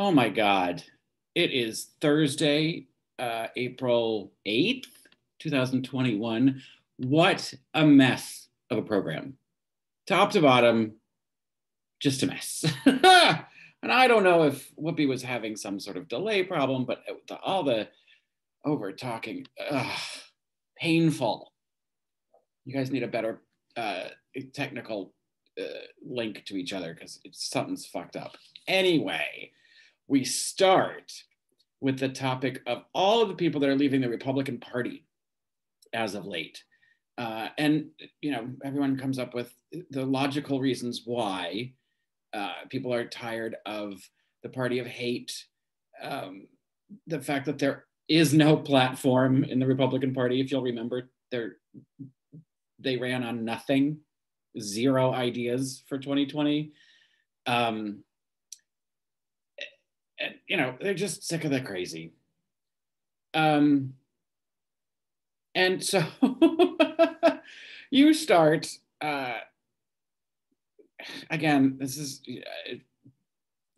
Oh my God. It is Thursday, April 8th, 2021. What a mess of a program. Top to bottom, just a mess. And I don't know if Whoopi was having some sort of delay problem, but all the over talking, painful. You guys need a better technical link to each other because something's fucked up. Anyway, we start with the topic of all of the people that are leaving the Republican Party as of late. And, everyone comes up with the logical reasons why people are tired of the party of hate, the fact that there is no platform in the Republican Party. If you'll remember, they ran on nothing, zero ideas for 2020. And, they're just sick of the crazy. And so you start, again, this is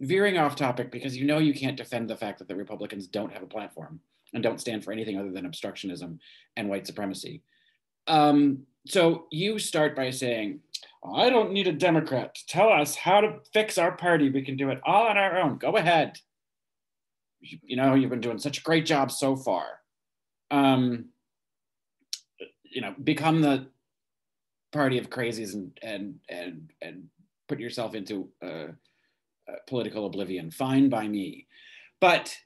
veering off topic because you can't defend the fact that the Republicans don't have a platform and don't stand for anything other than obstructionism and white supremacy. So you start by saying, I don't need a Democrat to tell us how to fix our party. We can do it all on our own. Go ahead. You've been doing such a great job so far. Become the party of crazies and put yourself into political oblivion. Fine by me. But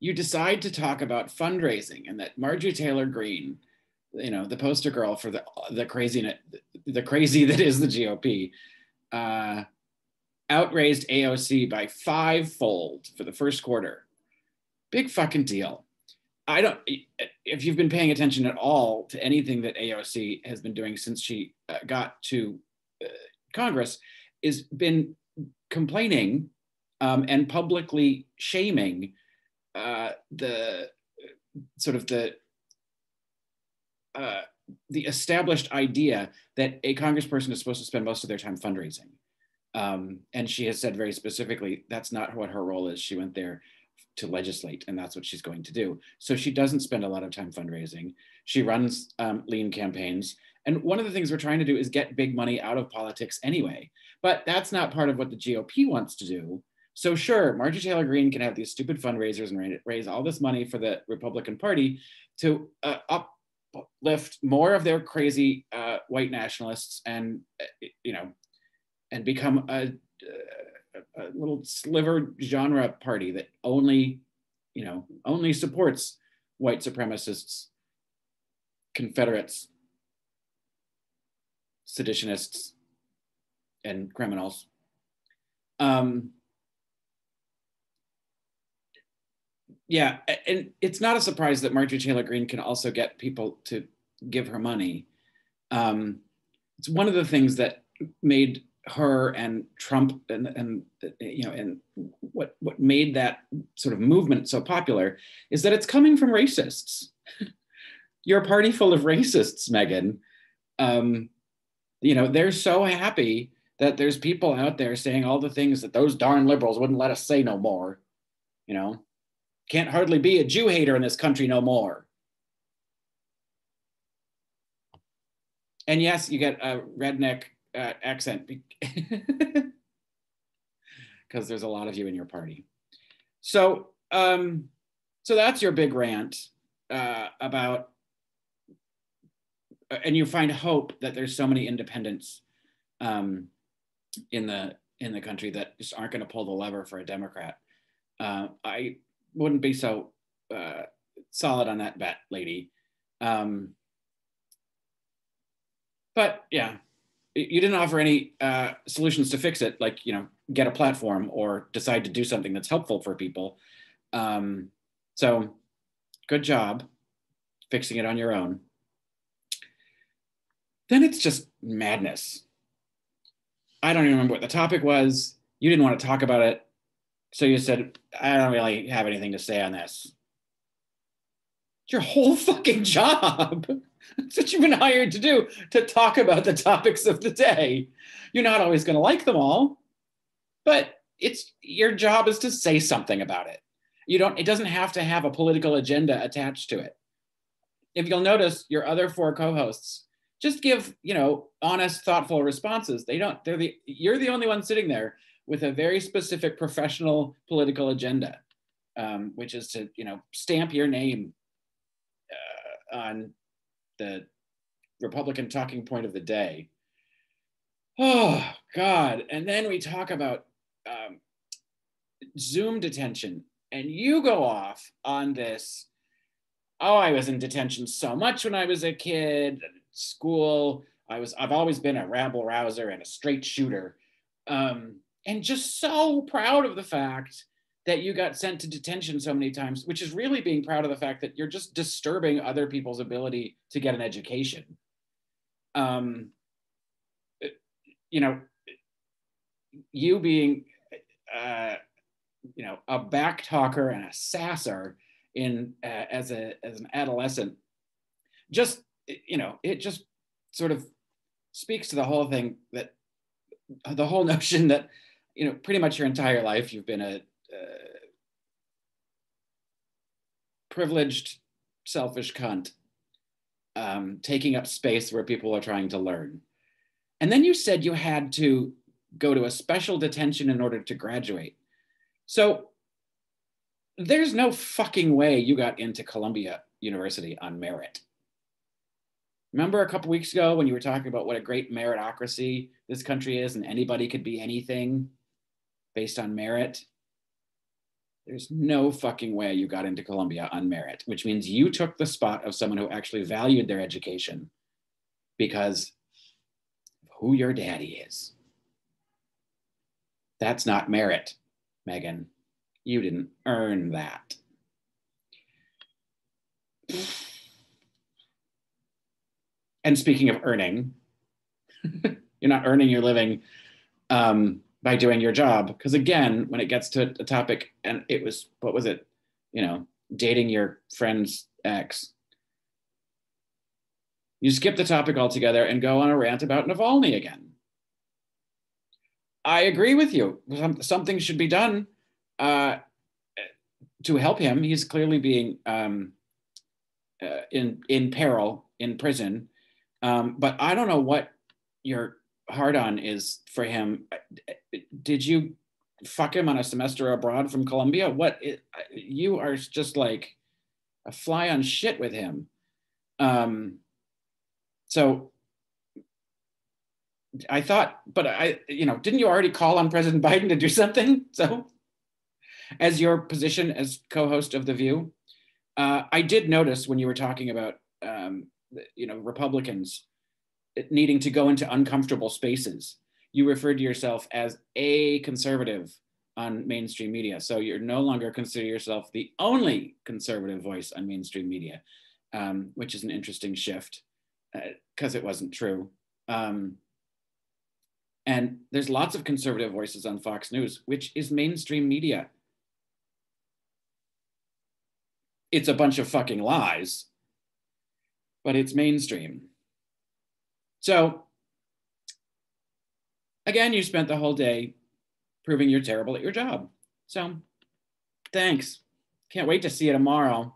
you decide to talk about fundraising and that Marjorie Taylor Greene, the poster girl for the crazy that is the GOP, outraised AOC by 5-fold for the first quarter. Big fucking deal. If you've been paying attention at all to anything that AOC has been doing since she got to Congress, is been complaining and publicly shaming the established idea that a congressperson is supposed to spend most of their time fundraising. And she has said very specifically, that's not what her role is. She went there to legislate, and that's what she's going to do. So she doesn't spend a lot of time fundraising. She runs lean campaigns. And one of the things we're trying to do is get big money out of politics anyway. But that's not part of what the GOP wants to do. So sure, Marjorie Taylor Greene can have these stupid fundraisers and raise all this money for the Republican Party to uplift more of their crazy white nationalists and become a little sliver genre party that only supports white supremacists, Confederates, seditionists, and criminals. Yeah, and it's not a surprise that Marjorie Taylor Greene can also get people to give her money. It's one of the things that made her and Trump and what made that sort of movement so popular is that it's coming from racists. You're a party full of racists, Meghan. They're so happy that there's people out there saying all the things that those darn liberals wouldn't let us say no more. Can't hardly be a Jew hater in this country no more. And yes, you get a redneck accent because there's a lot of you in your party. So that's your big rant about, and you find hope that there's so many independents in the country that just aren't going to pull the lever for a Democrat. I wouldn't be so solid on that bet, lady. But yeah, you didn't offer any solutions to fix it, like, get a platform or decide to do something that's helpful for people. So good job fixing it on your own. Then it's just madness. I don't even remember what the topic was. You didn't want to talk about it. So you said, I don't really have anything to say on this. It's your whole fucking job. That's what you've been hired to do, to talk about the topics of the day. You're not always going to like them all, but it's your job is to say something about it. It doesn't have to have a political agenda attached to it. If you'll notice, your other four co-hosts just give, honest, thoughtful responses. You're the only one sitting there with a very specific professional political agenda, which is to, stamp your name on the Republican talking point of the day. Oh, God. And then we talk about Zoom detention, and you go off on this. Oh, I was in detention so much when I was a kid, school. I've always been a rabble rouser and a straight shooter. And just so proud of the fact that you got sent to detention so many times, which is really being proud of the fact that you're just disturbing other people's ability to get an education. You being, a back talker and a sasser as an adolescent, just, it just sort of speaks to the whole thing, that the whole notion that, pretty much your entire life you've been a privileged, selfish cunt, taking up space where people are trying to learn. And then you said you had to go to a special detention in order to graduate. So there's no fucking way you got into Columbia University on merit. Remember a couple weeks ago when you were talking about what a great meritocracy this country is and anybody could be anything based on merit? There's no fucking way you got into Columbia on merit, which means you took the spot of someone who actually valued their education because of who your daddy is. That's not merit, Meghan. You didn't earn that. And speaking of earning, you're not earning your living by doing your job. Because again, when it gets to a topic, and it was, what was it? Dating your friend's ex. You skip the topic altogether and go on a rant about Navalny again. I agree with you. Something should be done to help him. He's clearly being in peril in prison. But I don't know what your hard on is for him. Did you fuck him on a semester abroad from Columbia? You are just like a fly on shit with him. So I thought, but didn't you already call on President Biden to do something? So as your position as co-host of The View, I did notice when you were talking about, Republicans needing to go into uncomfortable spaces, you referred to yourself as a conservative on mainstream media. So you're no longer consider yourself the only conservative voice on mainstream media, which is an interesting shift because it wasn't true. And there's lots of conservative voices on Fox News, which is mainstream media. It's a bunch of fucking lies, but it's mainstream. So again, you spent the whole day proving you're terrible at your job. So thanks. Can't wait to see you tomorrow.